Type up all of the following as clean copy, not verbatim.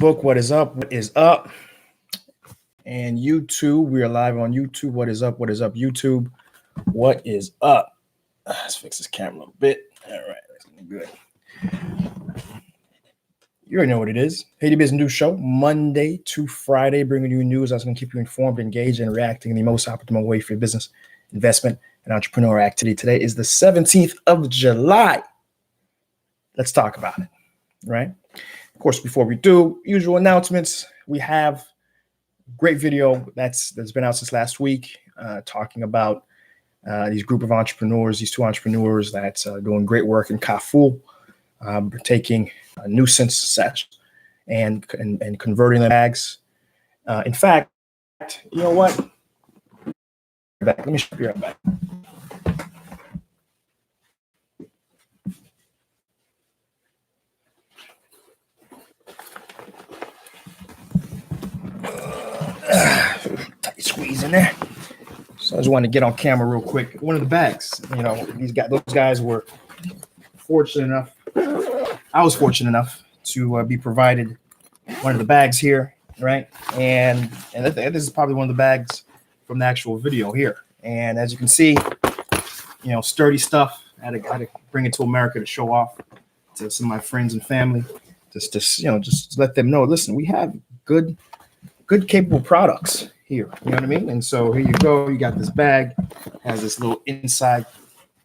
Facebook, what is up? What is up? And YouTube, we are live on YouTube. What is up? What is up, YouTube? What is up? Let's fix this camera a little bit. All right, that's gonna be good. You already know what it is. Haiti Biz News Show, Monday to Friday, bringing you news that's going to keep you informed, engaged, and reacting in the most optimal way for your business, investment, and entrepreneur activity. Today is the 17th of July. Let's talk about it, right? Of course, before we do, usual announcements. We have a great video that's been out since last week, talking about these group of entrepreneurs, these two entrepreneurs that's doing great work in Carrefour, taking nuisance sets and converting them bags. In fact, you know what? Let me show you right back. Tight squeeze in there. So I just wanted to get on camera real quick. One of the bags, you know, those guys were fortunate enough. I was fortunate enough to be provided one of the bags here, right? And this is probably one of the bags from the actual video here. And as you can see, you know, sturdy stuff. I had to bring it to America to show off to some of my friends and family. Just let them know. Listen, we have good, capable products here. You know what I mean? And so here you go. You got this bag, has this little inside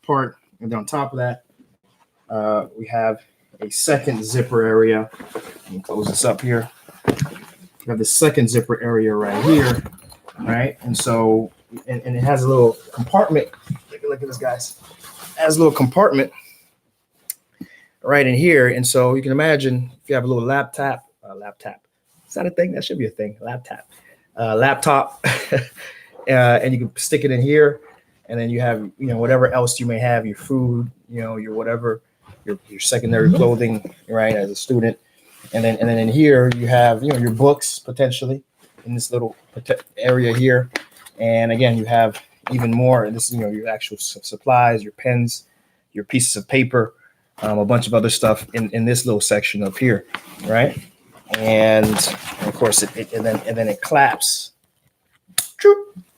part, and then on top of that, we have a second zipper area. Let me close this up here. We have the second zipper area right here, right? And so, and it has a little compartment. Look at this, guys. It has a little compartment right in here. And so you can imagine if you have a little laptop. Is that a thing? That should be a thing. Laptop, and you can stick it in here. And then you have, you know, whatever else you may have, your food, you know, your whatever. Your secondary clothing, right, as a student, and then in here you have, you know, your books potentially in this little area here, and again you have even more. This is, you know, your actual supplies, your pens, your pieces of paper, a bunch of other stuff in this little section up here, right? And of course and then it claps,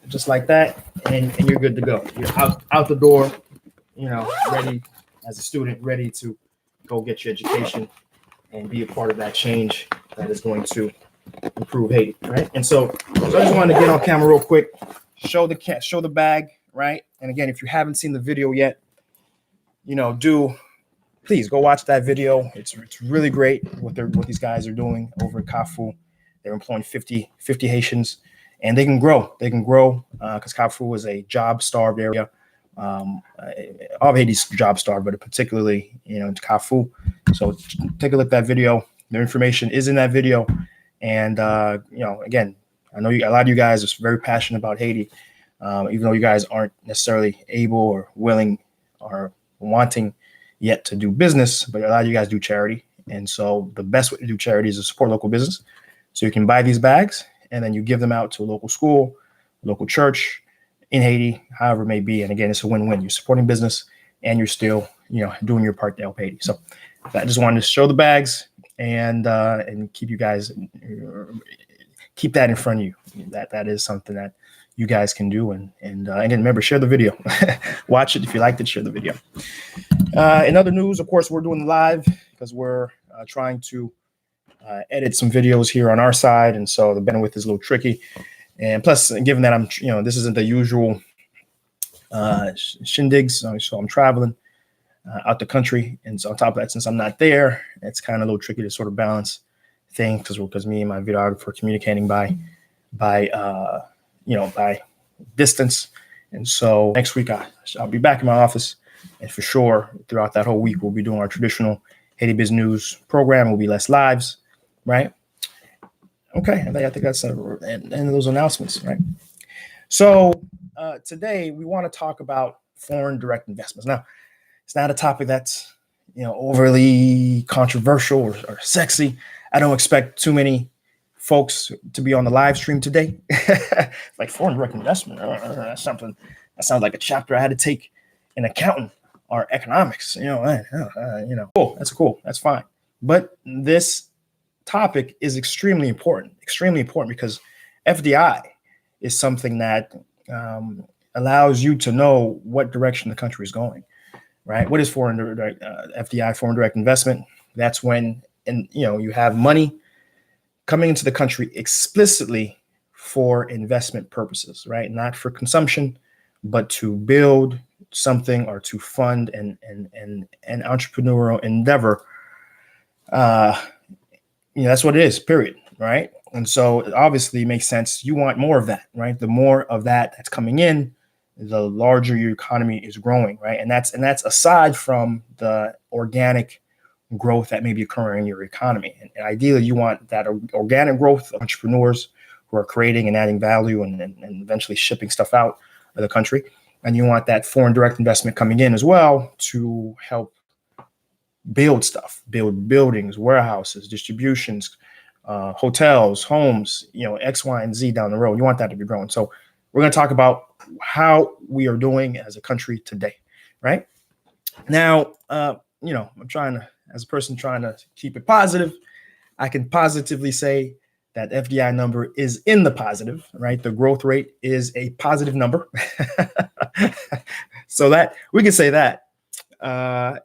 just like that, and you're good to go. You're out the door, you know, ready. As a student, ready to go get your education and be a part of that change that is going to improve Haiti, right? And so I just wanted to get on camera real quick, show the bag, right? And again, if you haven't seen the video yet, you know, please go watch that video. It's really great what these guys are doing over at Carrefour. They're employing 50 Haitians, and they can grow. They can grow because Carrefour is a job-starved area. All of Haiti's job starved, but particularly, you know, Carrefour. So take a look at that video. Their information is in that video. And, you know, again, I know a lot of you guys are very passionate about Haiti, even though you guys aren't necessarily able or willing or wanting yet to do business, but a lot of you guys do charity. And so the best way to do charity is to support local business. So you can buy these bags and then you give them out to a local school, local church, in Haiti, however it may be. And again, it's a win-win. You're supporting business and you're still, you know, doing your part to help Haiti. So I just wanted to show the bags and keep you guys, keep that in front of you. That is something that you guys can do. And again, remember, share the video. Watch it. If you liked it, share the video. In other news, of course, we're doing live because we're trying to edit some videos here on our side. And so the bandwidth is a little tricky. And plus, given that I'm, you know, this isn't the usual shindigs, so I'm traveling out the country, and so on top of that, since I'm not there, it's kind of a little tricky to sort of balance things because me and my videographer are communicating by distance. And so next week I'll be back in my office, and for sure throughout that whole week we'll be doing our traditional Haiti Biz News program. Will be less lives, right? Okay, I think that's the end of those announcements, right? So today we want to talk about foreign direct investments. Now, it's not a topic that's, you know, overly controversial or sexy. I don't expect too many folks to be on the live stream today. Like foreign direct investment, that's something that sounds like a chapter I had to take in accounting or economics. Cool. That's fine. But this topic is extremely important because FDI is something that allows you to know what direction the country is going, right? What is FDI, foreign direct investment? That's when, you have money coming into the country explicitly for investment purposes, right? Not for consumption, but to build something or to fund an entrepreneurial endeavor. That's what it is, period, right? And so it obviously makes sense. You want more of that, right? The more of that that's coming in, the larger your economy is growing, right? And that's aside from the organic growth that may be occurring in your economy. And ideally, you want that organic growth of entrepreneurs who are creating and adding value and eventually shipping stuff out of the country. And you want that foreign direct investment coming in as well to help build stuff, build buildings, warehouses, distributions, hotels, homes, X, Y, and Z down the road. You want that to be growing. So we're going to talk about how we are doing as a country today, right? Now, I'm trying to, as a person trying to keep it positive, I can positively say that FDI number is in the positive, right? The growth rate is a positive number. So that we can say that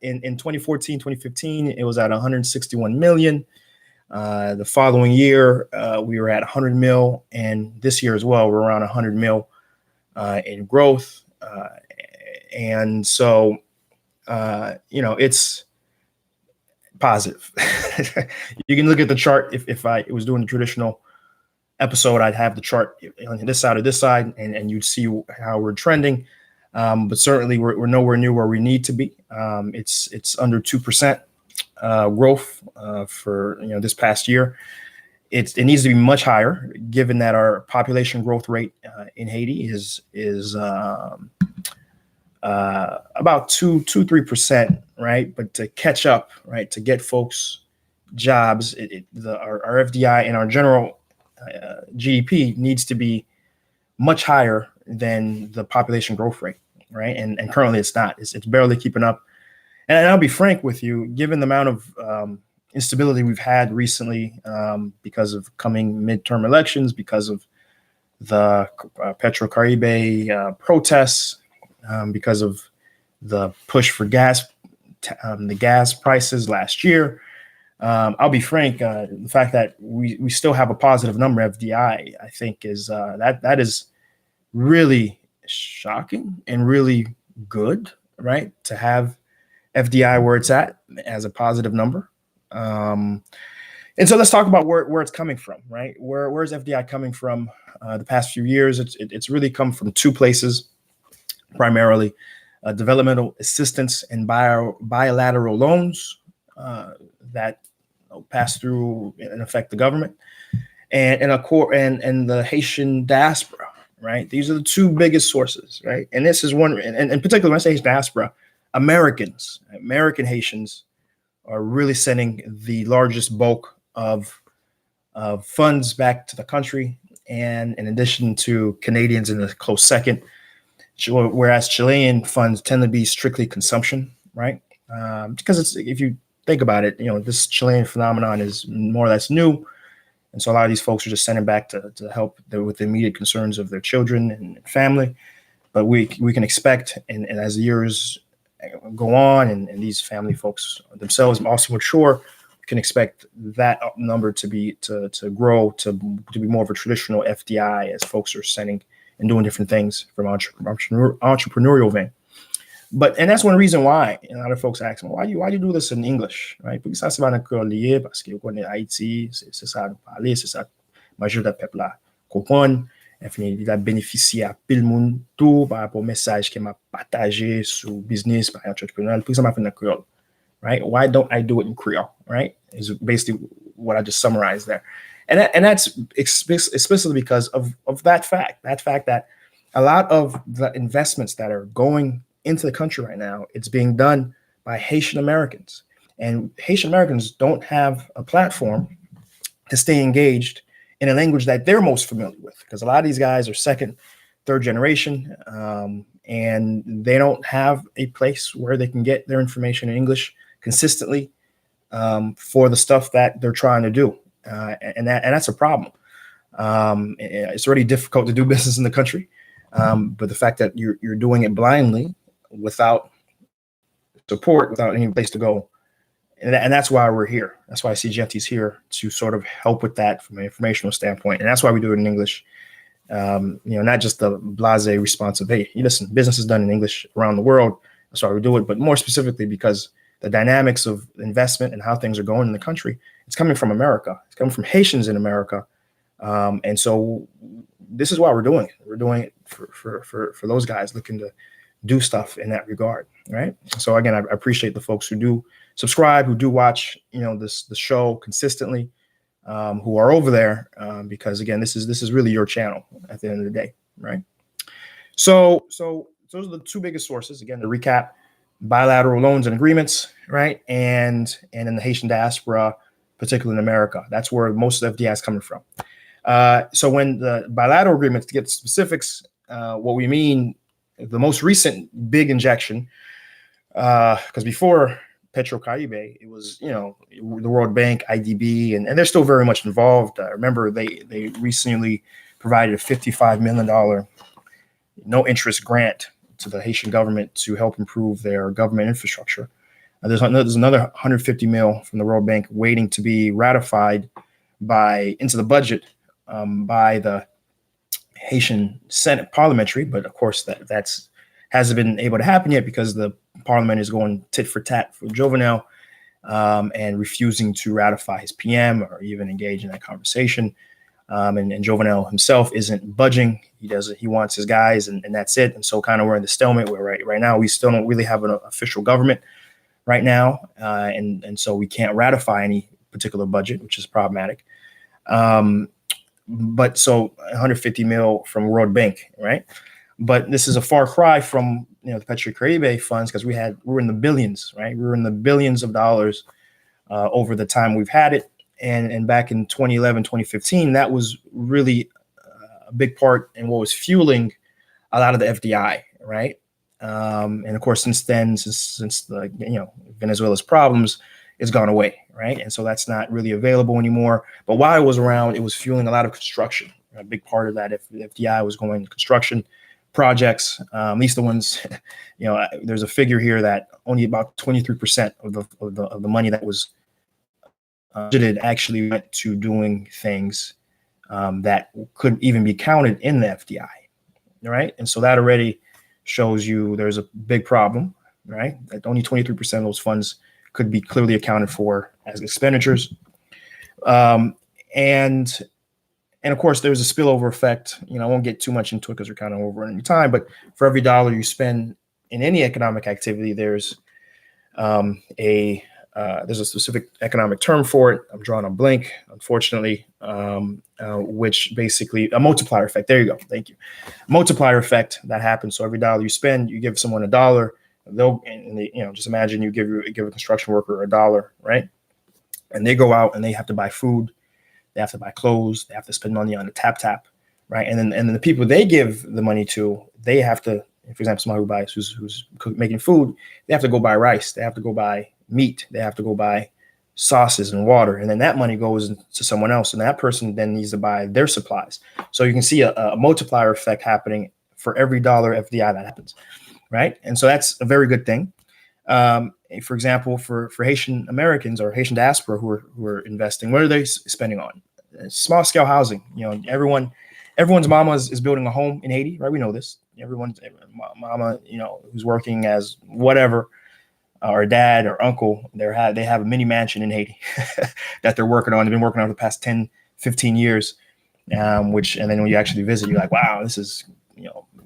in 2014, 2015, it was at 161 million. The following year, we were at 100 mil. And this year as well, we're around 100 mil in growth. And so, it's positive. You can look at the chart. If I was doing the traditional episode, I'd have the chart on this side or this side, and you'd see how we're trending. But certainly we're nowhere near where we need to be. It's under 2% growth for this past year. It needs to be much higher, given that our population growth rate in Haiti is about 3%, right? But to catch up, right, to get folks jobs, our FDI and our general GDP needs to be much higher than the population growth rate, right? And currently it's not. It's barely keeping up. And I'll be frank with you, given the amount of instability we've had recently because of coming midterm elections, because of the Petrocaribe protests, because of the push for gas, the gas prices last year. I'll be frank, the fact that we still have a positive number FDI, I think is that is really shocking and really good, right? To have FDI where it's at as a positive number. And so let's talk about where it's coming from, right? Where's FDI coming from the past few years? It's really come from two places, primarily developmental assistance and bilateral loans that pass through and affect the government, and the Haitian diaspora, right? These are the two biggest sources, right? And this is one, and in particular, when I say Haitian diaspora, American Haitians are really sending the largest bulk of funds back to the country, and in addition to Canadians in a close second, whereas Chilean funds tend to be strictly consumption, right? Because if you think about it, this Chilean phenomenon is more or less new. And so a lot of these folks are just sending back to help with the immediate concerns of their children and family. But we can expect, and as the years go on and these family folks themselves also mature, we can expect that number to grow to be more of a traditional FDI as folks are sending and doing different things from entrepreneurial vein. And that's one reason why, and other folks ask me, why do you do this in English, right? Porque ça se va dans cœur lié parce que on est Haïti, c'est ça nous parler, c'est ça majorité du peuple là comprendre, et puis il a bénéficié à pile monde tout par rapport au message qu'il m'a partagé sur business par entrepreneur, pour ça m'a fait dans Creole, right? Why don't I do it in Creole, right? Is basically what I just summarized there. And that's explicitly because of that fact that a lot of the investments that are going into the country right now, it's being done by Haitian Americans. And Haitian Americans don't have a platform to stay engaged in a language that they're most familiar with, because a lot of these guys are second, third generation, and they don't have a place where they can get their information in English consistently for the stuff that they're trying to do. and that's a problem. It's already difficult to do business in the country, but the fact that you're doing it blindly without support, without any place to go, and that's why we're here. That's why Seejeanty is here to sort of help with that from an informational standpoint, and that's why we do it in English. Not just the blasé response of, hey, listen, business is done in English around the world. That's why we do it, but more specifically because the dynamics of investment and how things are going in the country, it's coming from America. It's coming from Haitians in America. And so this is why we're doing it. We're doing it for those guys looking to do stuff in that regard, right? So again, I appreciate the folks who do subscribe, who do watch, the show consistently, who are over there, because again, this is really your channel at the end of the day, right? So those are the two biggest sources. Again, to recap: bilateral loans and agreements, right? And in the Haitian diaspora, particularly in America, that's where most of the FDI is coming from. So when the bilateral agreements, to get specifics, what we mean, the most recent big injection, because before Petrocaribe, it was, the World Bank, IDB, and they're still very much involved. Remember, they recently provided a $55 million no interest grant to the Haitian government to help improve their government infrastructure. There's another 150 mil from the World Bank waiting to be ratified into the budget by the Haitian Senate parliamentary, but of course that's hasn't been able to happen yet because the parliament is going tit for tat for Jovenel, and refusing to ratify his PM or even engage in that conversation. And Jovenel himself isn't budging. He wants his guys, and that's it. And so kind of we're in the stalemate where right now we still don't really have an official government right now, and so we can't ratify any particular budget, which is problematic. But so 150 mil from World Bank, right? But this is a far cry from the Petrocaribe funds, because we're in the billions, right? We're in the billions of dollars over the time we've had it. And back in 2011, 2015, that was really a big part in what was fueling a lot of the FDI, right? And of course, since then, since the Venezuela's problems, it's gone away, right? And so that's not really available anymore. But while it was around, it was fueling a lot of construction. A big part of that, if the FDI was going to construction projects, at least the ones, there's a figure here that only about 23% of the money that was budgeted actually went to doing things that could even be counted in the FDI, right? And so that already shows you there's a big problem, right? That only 23% of those funds could be clearly accounted for as expenditures. And of course, there's a spillover effect. I won't get too much into it because we're kind of over running time, but for every dollar you spend in any economic activity, there's a specific economic term for it. I'm drawing a blank, unfortunately, which basically a multiplier effect. There you go. Thank you. Multiplier effect that happens. So every dollar you spend, you give someone $1. Just imagine you give a construction worker $1, right? And they go out and they have to buy food, they have to buy clothes, they have to spend money on the tap, right? And then the people they give the money to, they have to, for example, somebody who's making food, they have to go buy rice, they have to go buy meat, they have to go buy sauces and water, and then that money goes to someone else, and that person then needs to buy their supplies. So you can see a multiplier effect happening for every dollar FDI that happens, right? And so that's a very good thing. For example, for Haitian Americans or Haitian diaspora who are investing, what are they spending on? Small scale housing. Everyone's mama is building a home in Haiti, right? We know this. Everyone's mama, who's working as whatever, or dad or uncle, they have a mini mansion in Haiti that they're working on. They've been working on for the past 10, 15 years, and then when you actually visit, you're like, wow, this is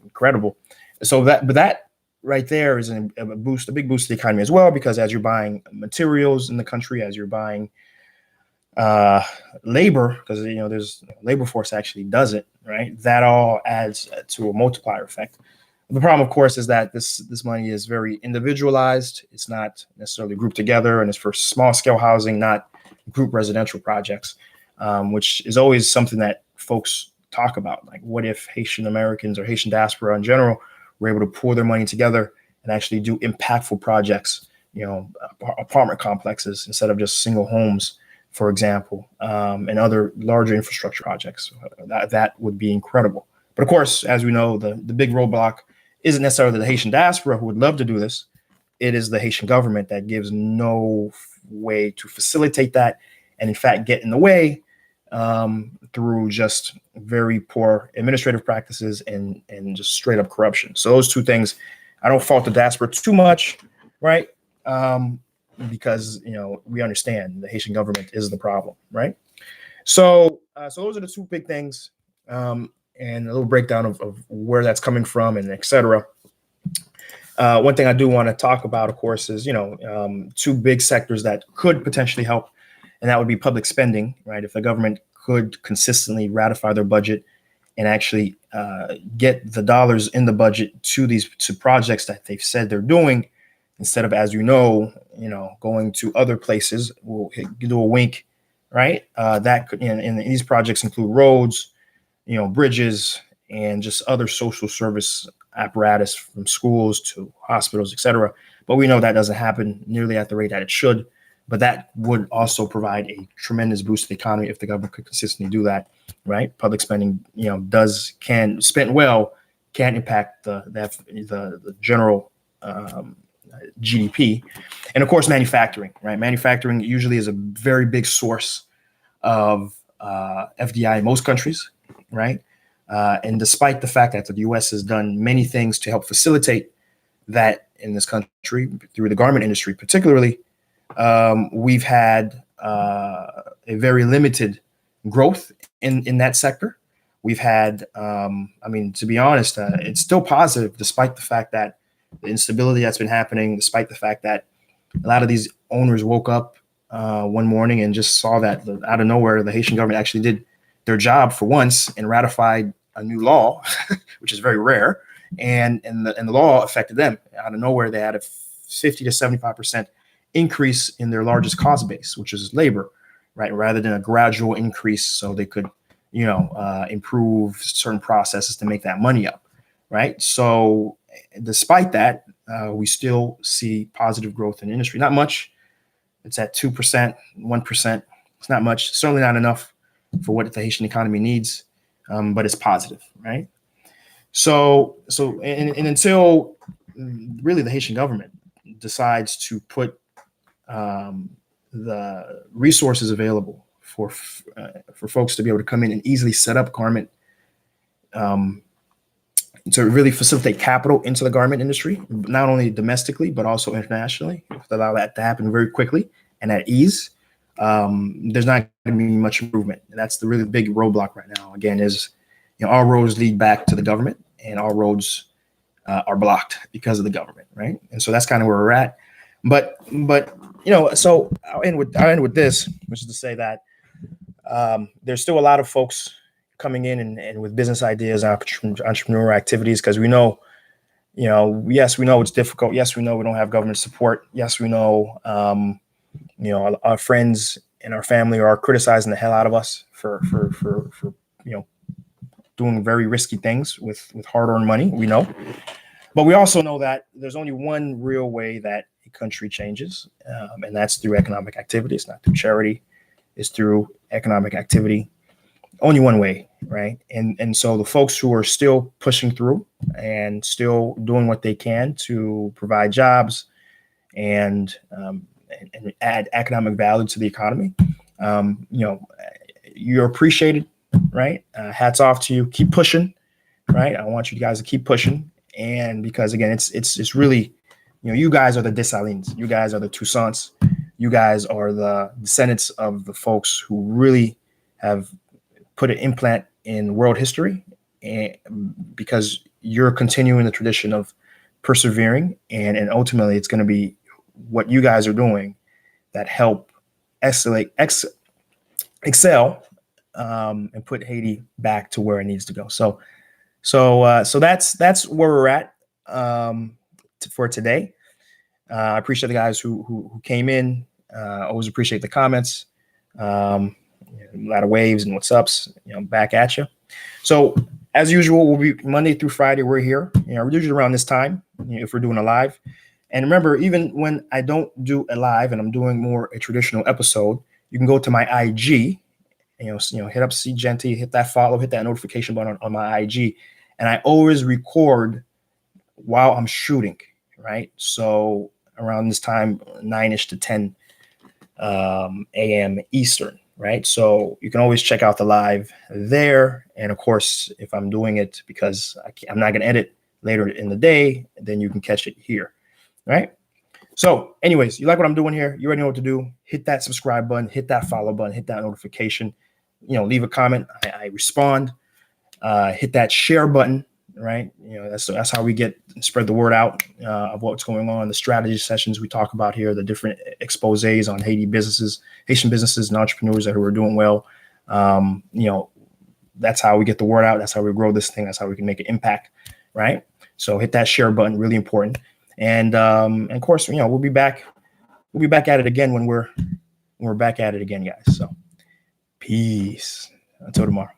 incredible. So that right there is a big boost to the economy as well, because as you're buying materials in the country, as you're buying labor, because there's labor force actually does it, right? That all adds to a multiplier effect. The problem, of course, is that this money is very individualized. It's not necessarily grouped together, and it's for small scale housing, not group residential projects, which is always something that folks talk about. Like, what if Haitian Americans or Haitian diaspora in general were able to pool their money together and actually do impactful projects, apartment complexes, instead of just single homes for example, and other larger infrastructure projects. That would be incredible. But of course, as we know, the big roadblock isn't necessarily the Haitian diaspora who would love to do this. It is the Haitian government that gives no way to facilitate that, and in fact get in the way through just very poor administrative practices and just straight up corruption. So those two things, I don't fault the diaspora too much, right? Because we understand the Haitian government is the problem, right? So those are the two big things, and a little breakdown of where that's coming from and et cetera. One thing I do want to talk about, of course, is two big sectors that could potentially help, and that would be public spending, right? If the government could consistently ratify their budget and actually get the dollars in the budget to projects that they've said they're doing, instead of, as going to other places. We'll do a wink, right? That could, and these projects include roads, bridges, and just other social service apparatus, from schools to hospitals, et cetera. But we know that doesn't happen nearly at the rate that it should. But that would also provide a tremendous boost to the economy if the government could consistently do that, right? Public spending, can spent well, can impact the general GDP. And of course, manufacturing, right? Manufacturing usually is a very big source of FDI in most countries, right? And despite the fact that the U.S. has done many things to help facilitate that in this country through the garment industry, particularly, we've had a very limited growth in that sector. We've had, to be honest, it's still positive despite the fact that the instability that's been happening, despite the fact that a lot of these owners woke up one morning and just saw that out of nowhere, the Haitian government actually did their job for once and ratified a new law, which is very rare. And the law affected them out of nowhere. They had a 50 to 75% increase in their largest cost base, which is labor, right? Rather than a gradual increase, so they could, improve certain processes to make that money up, right? So despite that, we still see positive growth in the industry. Not much. It's at 2%, 1%. It's not much. Certainly not enough for what the Haitian economy needs, but it's positive, right? So until really the Haitian government decides to put the resources available for folks to be able to come in and easily set up garment, to really facilitate capital into the garment industry, not only domestically, but also internationally, to allow that to happen very quickly and at ease, there's not going to be much improvement. And that's the really big roadblock right now. Again, is all roads lead back to the government, and all roads are blocked because of the government, right? And so that's kind of where we're at. But so I'll end with this, which is to say that there's still a lot of folks coming in and with business ideas, entrepreneurial activities, because we know, yes, we know it's difficult. Yes, we know we don't have government support. Yes, we know, our friends and our family are criticizing the hell out of us for doing very risky things with hard-earned money. We know, but we also know that there's only one real way that a country changes, and that's through economic activity. It's not through charity. It's through economic activity. Only one way, right? And so the folks who are still pushing through and still doing what they can to provide jobs and add economic value to the economy, you're appreciated, right? Hats off to you. Keep pushing, right? I want you guys to keep pushing, and because again, it's really, you guys are the Dessalines, you guys are the Toussaints, you guys are the descendants of the folks who really have put an implant in world history, and because you're continuing the tradition of persevering, and ultimately it's going to be what you guys are doing that help excel, and put Haiti back to where it needs to go. So that's where we're at for today. I appreciate the guys who came in. Always appreciate the comments. A lot of waves and what's ups, back at you. So as usual, we'll be Monday through Friday. We're here, we're usually around this time, if we're doing a live. And remember, even when I don't do a live and I'm doing more a traditional episode, you can go to my IG, hit up Seejeanty, hit that follow, hit that notification button on my IG. And I always record while I'm shooting, right? So around this time, 9ish to 10 a.m. Eastern, right? So you can always check out the live there. And of course, if I'm doing it because I'm not going to edit later in the day, then you can catch it here, right? So anyways, you like what I'm doing here? You already know what to do. Hit that subscribe button, hit that follow button, hit that notification, leave a comment. I respond. Hit that share button, right? That's how we spread the word out of what's going on. The strategy sessions we talk about here, the different exposés on Haitian businesses and entrepreneurs who are doing well. That's how we get the word out. That's how we grow this thing. That's how we can make an impact, right? So hit that share button, really important. And of course, we'll be back at it again when we're back at it again, guys. So peace until tomorrow.